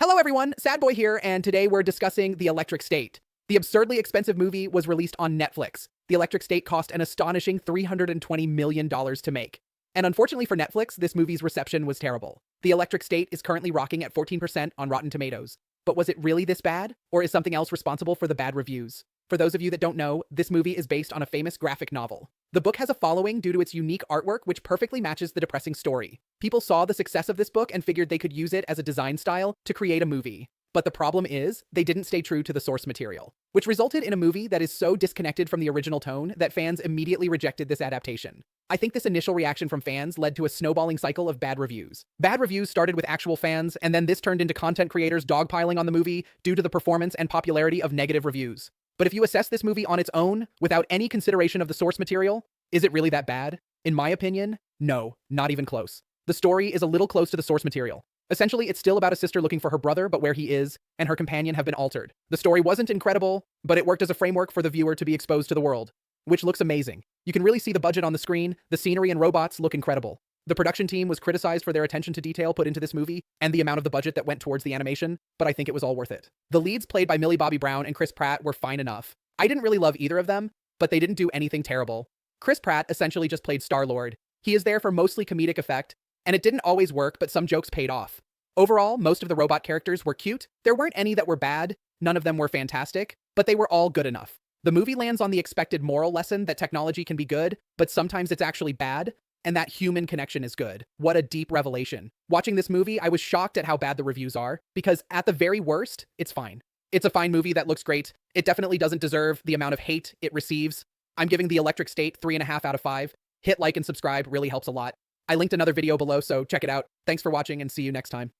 Hello everyone, SadBoi here, and today we're discussing The Electric State. The absurdly expensive movie was released on Netflix. The Electric State cost an astonishing $320 million to make. And unfortunately for Netflix, this movie's reception was terrible. The Electric State is currently rocking at 14% on Rotten Tomatoes. But was it really this bad? Or is something else responsible for the bad reviews? For those of you that don't know, this movie is based on a famous graphic novel. The book has a following due to its unique artwork, which perfectly matches the depressing story. People saw the success of this book and figured they could use it as a design style to create a movie. But the problem is, they didn't stay true to the source material, which resulted in a movie that is so disconnected from the original tone that fans immediately rejected this adaptation. I think this initial reaction from fans led to a snowballing cycle of bad reviews. Bad reviews started with actual fans, and then this turned into content creators dogpiling on the movie due to the performance and popularity of negative reviews. But if you assess this movie on its own, without any consideration of the source material, is it really that bad? In my opinion, no, not even close. The story is a little close to the source material. Essentially, it's still about a sister looking for her brother, but where he is, and her companion have been altered. The story wasn't incredible, but it worked as a framework for the viewer to be exposed to the world, which looks amazing. You can really see the budget on the screen, the scenery and robots look incredible. The production team was criticized for their attention to detail put into this movie and the amount of the budget that went towards the animation, but I think it was all worth it. The leads played by Millie Bobby Brown and Chris Pratt were fine enough. I didn't really love either of them, but they didn't do anything terrible. Chris Pratt essentially just played Star-Lord. He is there for mostly comedic effect, and it didn't always work, but some jokes paid off. Overall, most of the robot characters were cute. There weren't any that were bad, none of them were fantastic, but they were all good enough. The movie lands on the expected moral lesson that technology can be good, but sometimes it's actually bad, and that human connection is good. What a deep revelation. Watching this movie, I was shocked at how bad the reviews are, because at the very worst, it's fine. It's a fine movie that looks great. It definitely doesn't deserve the amount of hate it receives. I'm giving The Electric State 3.5 out of 5. Hit like and subscribe, really helps a lot. I linked another video below, so check it out. Thanks for watching and see you next time.